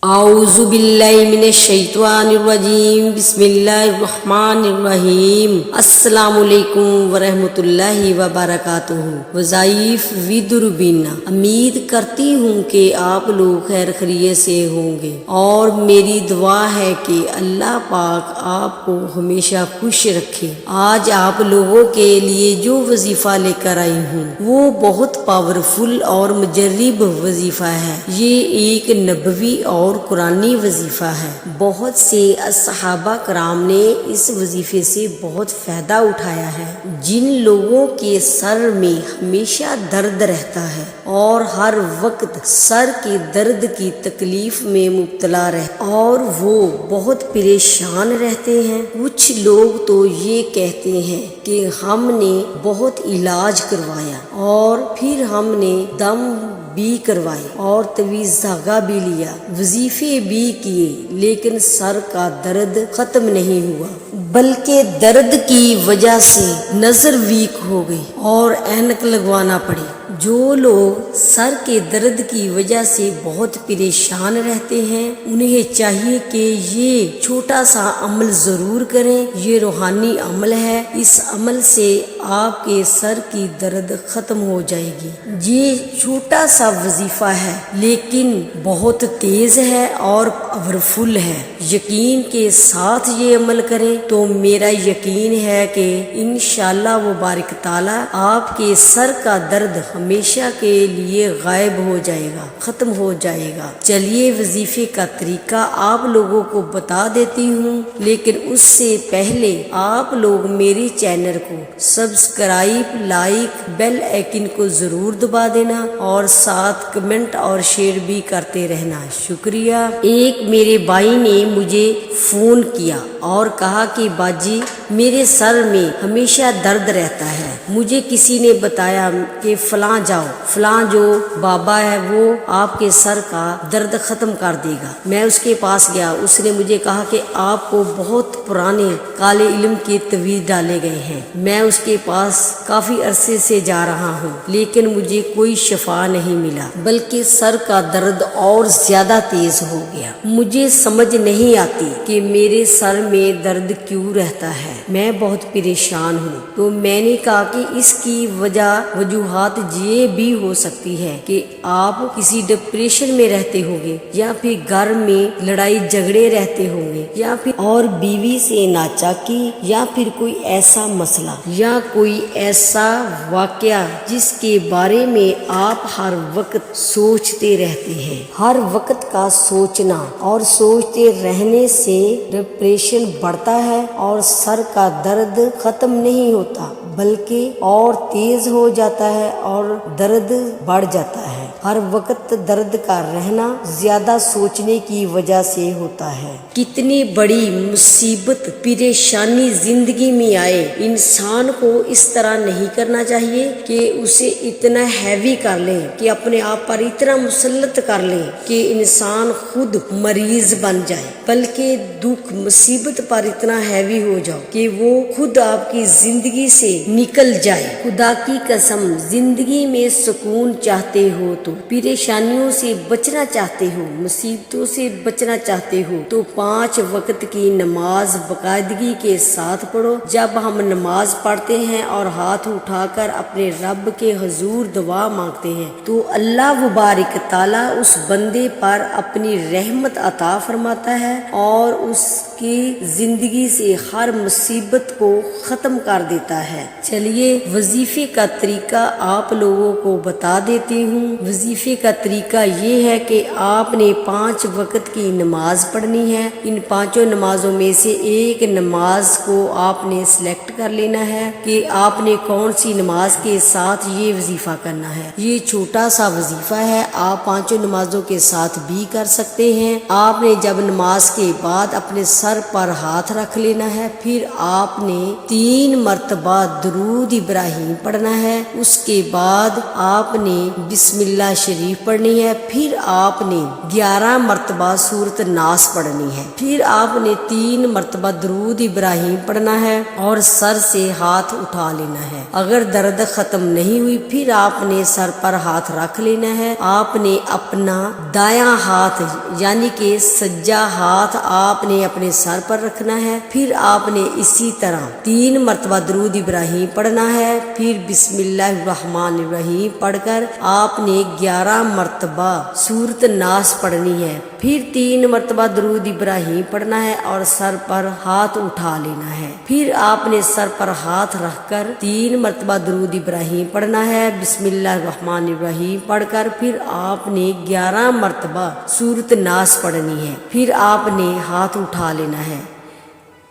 اعوذ باللہ من الشیطان الرجیم بسم اللہ الرحمن الرحیم السلام علیکم ورحمۃ اللہ وبرکاتہ۔ وظائف ودربینا، امید کرتی ہوں کہ آپ لوگ خیر خیریت سے ہوں گے، اور میری دعا ہے کہ اللہ پاک آپ کو ہمیشہ خوش رکھے۔ آج آپ لوگوں کے لیے جو وظیفہ لے کر آئی ہوں وہ بہت پاورفل اور مجرب وظیفہ ہے۔ یہ ایک نبوی اور قرآنی وظیفہ ہے۔ بہت سے صحابہ کرام نے اس وظیفے سے بہت فائدہ اٹھایا ہے۔ جن لوگوں کے سر میں ہمیشہ درد رہتا ہے اور ہر وقت سر کے درد کی تکلیف میں مبتلا رہتے اور وہ بہت پریشان رہتے ہیں، کچھ لوگ تو یہ کہتے ہیں کہ ہم نے بہت علاج کروایا اور پھر ہم نے دم بھی کروائے اور تویز دھاگا بھی لیا، وظیفے بھی کیے، لیکن سر کا درد ختم نہیں ہوا، بلکہ درد کی وجہ سے نظر ویک ہو گئی اور اینک لگوانا پڑی۔ جو لوگ سر کے درد کی وجہ سے بہت پریشان رہتے ہیں انہیں چاہیے کہ یہ چھوٹا سا عمل ضرور کریں۔ یہ روحانی عمل ہے، اس عمل سے آپ کے سر کی درد ختم ہو جائے گی۔ یہ چھوٹا سا وظیفہ ہے لیکن بہت تیز ہے اور پاورفل ہے۔ یقین کے ساتھ یہ عمل کریں تو میرا یقین ہے کہ انشاءاللہ مبارک تعالی آپ کے سر کا درد ہمیشہ کے لیے غائب ہو جائے گا، ختم ہو جائے گا۔ چلیے وظیفے کا طریقہ آپ لوگوں کو بتا دیتی ہوں، لیکن اس سے پہلے آپ لوگ میرے چینل کو سبسکرائب، لائک، بیل آئیکن کو ضرور دبا دینا اور ساتھ کمنٹ اور شیئر بھی کرتے رہنا۔ شکریہ۔ ایک میرے بھائی نے مجھے فون کیا اور کہا کہ باجی میرے سر میں ہمیشہ درد رہتا ہے، مجھے کسی نے بتایا کہ فلاں جاؤ، فلاں جو بابا ہے وہ آپ کے سر کا درد ختم کر دے گا۔ میں اس کے پاس گیا، اس نے مجھے کہا کہ آپ کو بہت پرانے کالے علم کے تویز ڈالے گئے ہیں۔ میں اس کے پاس کافی عرصے سے جا رہا ہوں لیکن مجھے کوئی شفا نہیں ملا، بلکہ سر کا درد اور زیادہ تیز ہو گیا۔ مجھے سمجھ نہیں آتی کہ میرے سر میں درد کیوں رہتا ہے، میں بہت پریشان ہوں۔ تو میں نے کہا کہ اس کی وجوہات یہ بھی ہو سکتی ہے کہ آپ کسی ڈپریشن میں رہتے ہوگے، یا پھر گھر میں لڑائی جھگڑے رہتے ہوں گے، یا پھر اور بیوی سے ناچاکی، یا پھر کوئی ایسا مسئلہ یا کوئی ایسا واقعہ جس کے بارے میں آپ ہر وقت سوچتے رہتے ہیں۔ ہر وقت کا سوچنا اور سوچتے رہنے سے ڈپریشن بڑھتا ہے اور سر کا درد ختم نہیں ہوتا بلکہ اور تیز ہو جاتا ہے اور درد بڑھ جاتا ہے۔ ہر وقت درد کا رہنا زیادہ سوچنے کی وجہ سے ہوتا ہے۔ کتنی بڑی مصیبت پریشانی زندگی میں آئے، انسان کو اس طرح نہیں کرنا چاہیے کہ اسے اتنا ہیوی کر لے کہ اپنے آپ پر اتنا مسلط کر لے کہ انسان خود مریض بن جائے، بلکہ دکھ مصیبت پر اتنا ہیوی ہو جاؤ کہ وہ خود آپ کی زندگی سے نکل جائے۔ خدا کی قسم، زندگی میں سکون چاہتے ہو تو پریشانیوں سے بچنا چاہتے ہو، مصیبتوں سے بچنا چاہتے ہو تو 5 وقت کی نماز باقاعدگی کے ساتھ پڑھو۔ جب ہم نماز پڑھتے ہیں اور ہاتھ اٹھا کر اپنے رب کے حضور دعا مانگتے ہیں تو اللہ مبارک تعالیٰ اس بندے پر اپنی رحمت عطا فرماتا ہے اور اس کی زندگی سے ہر مصیبت کو ختم کر دیتا ہے۔ چلیے وظیفے کا طریقہ آپ لوگوں کو بتا دیتی ہوں۔ وظیفے کا طریقہ یہ ہے کہ آپ نے 5 وقت کی نماز پڑھنی ہے۔ ان 5 نمازوں میں سے ایک نماز کو آپ نے سلیکٹ کر لینا ہے کہ آپ نے کون سی نماز کے ساتھ یہ وظیفہ کرنا ہے۔ یہ چھوٹا سا وظیفہ ہے، آپ 5 نمازوں کے ساتھ بھی کر سکتے ہیں۔ آپ نے جب نماز کے بعد اپنے سر پر ہاتھ رکھ لینا ہے. پھر آپ نے 3 مرتبہ درود ابراہیم پڑھنا ہے. اس کے بعد آپ نے بسم اللہ شریف پڑھنی ہے. پھر آپ نے 11 مرتبہ سورۃ ناس پڑھنی ہے. پھر آپ نے 3 مرتبہ درود ابراہیم پڑھنا ہے اور سر سے ہاتھ اٹھا لینا ہے. اگر درد ختم نہیں ہوئی پھر آپ نے سر پر ہاتھ رکھ لینا ہے. آپ نے اپنا دایاں ہاتھ یعنی کہ سجا ہاتھ آپ نے اپنے سر پر رکھنا ہے. پھر آپ نے اسی طرح 3 مرتبہ درود ابراہیم پڑھنا ہے. پھر بسم اللہ الرحمن الرحیم پڑھ کر آپ نے 11 مرتبہ سورۃ ناس پڑھنی ہے. پھر 3 مرتبہ درود ابراہیم پڑھنا ہے اور سر پر ہاتھ اٹھا لینا ہے. پھر آپ نے سر پر ہاتھ رکھ کر 3 مرتبہ درود ابراہیم پڑھنا ہے. بسم اللہ الرحمن الرحیم پڑھ کر پھر آپ نے 11 مرتبہ سورۃ ناس پڑھنی ہے. پھر آپ نے ہاتھ اٹھا لینا ہے.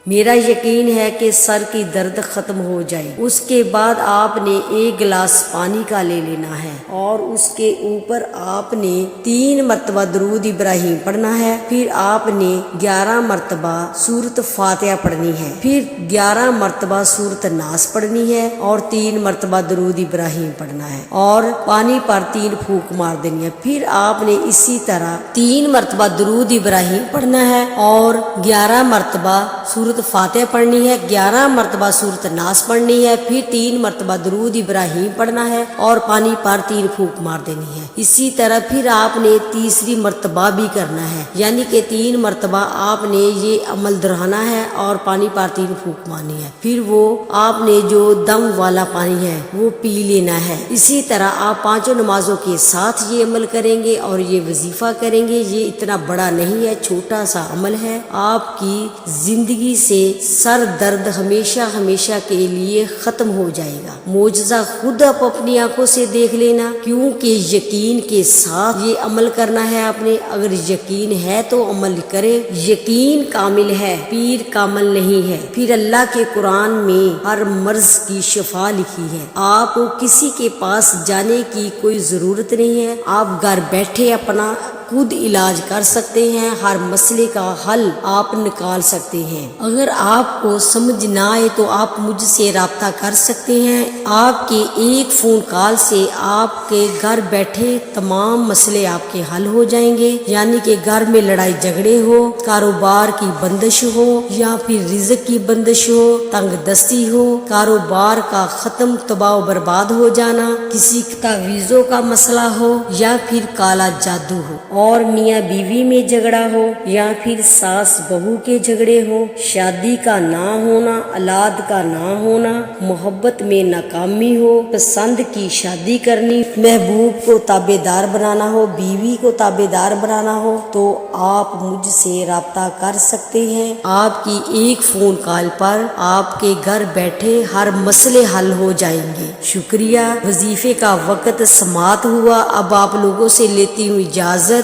میرا یقین ہے کہ سر کی درد ختم ہو جائے. اس کے بعد آپ نے 1 گلاس پانی کا لے لینا ہے اور اس کے اوپر آپ نے 3 مرتبہ درود ابراہیم پڑھنا ہے. پھر آپ نے 11 مرتبہ سورۃ فاتحہ پڑھنی ہے. پھر 11 مرتبہ سورۃ ناس پڑھنی ہے اور 3 مرتبہ درود ابراہیم پڑھنا ہے اور پانی پر 3 پھونک مار دینی ہے. پھر آپ نے اسی طرح 3 مرتبہ درود ابراہیم پڑھنا ہے اور 11 مرتبہ سورۃ فاتحہ پڑھنی ہے. 11 مرتبہ سورۃ ناس پڑھنی ہے. پھر 3 مرتبہ درود ابراہیم پڑھنا ہے اور پانی پر 3 پھونک مار دینی ہے. اسی طرح پھر آپ نے تیسری مرتبہ بھی کرنا ہے یعنی کہ 3 مرتبہ آپ نے یہ عمل دہرانا ہے اور پانی پر 3 پھونک مارنی ہے. پھر وہ آپ نے جو دم والا پانی ہے وہ پی لینا ہے. اسی طرح آپ 5 نمازوں کے ساتھ یہ عمل کریں گے اور یہ وظیفہ کریں گے. یہ اتنا بڑا نہیں ہے، چھوٹا سا عمل ہے. آپ کی زندگی سے سر درد ہمیشہ ہمیشہ کے لیے ختم ہو جائے گا. معجزہ خود آپ اپنی آنکھوں سے دیکھ لینا کیونکہ یقین کے ساتھ یہ عمل کرنا ہے. آپ نے اگر یقین ہے تو عمل کرے. یقین کامل ہے، پیر کامل نہیں ہے. پھر اللہ کے قرآن میں ہر مرض کی شفا لکھی ہے. آپ کو کسی کے پاس جانے کی کوئی ضرورت نہیں ہے. آپ گھر بیٹھے اپنا خود علاج کر سکتے ہیں. ہر مسئلے کا حل آپ نکال سکتے ہیں. اگر آپ کو سمجھ نہ آئے تو آپ مجھ سے رابطہ کر سکتے ہیں. آپ کے ایک فون کال سے آپ کے گھر بیٹھے تمام مسئلے آپ کے حل ہو جائیں گے. یعنی کہ گھر میں لڑائی جھگڑے ہو، کاروبار کی بندش ہو یا پھر رزق کی بندش ہو، تنگ دستی ہو، کاروبار کا ختم تباہ و برباد ہو جانا، کسی تعویذوں کا مسئلہ ہو یا پھر کالا جادو ہو، اور میاں بیوی میں جھگڑا ہو یا پھر ساس بہو کے جھگڑے ہو، شادی کا نہ ہونا، اولاد کا نہ ہونا، محبت میں ناکامی ہو، پسند کی شادی کرنی، محبوب کو تابع دار بنانا ہو، بیوی کو تابع دار بنانا ہو تو آپ مجھ سے رابطہ کر سکتے ہیں. آپ کی ایک فون کال پر آپ کے گھر بیٹھے ہر مسئلے حل ہو جائیں گے. شکریہ. وظیفے کا وقت سماعت ہوا. اب آپ لوگوں سے لیتی ہوں اجازت.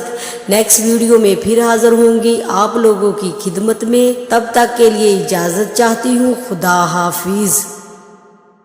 نیکسٹ ویڈیو میں پھر حاضر ہوں گی آپ لوگوں کی خدمت میں. تب تک کے لیے اجازت چاہتی ہوں. خدا حافظ.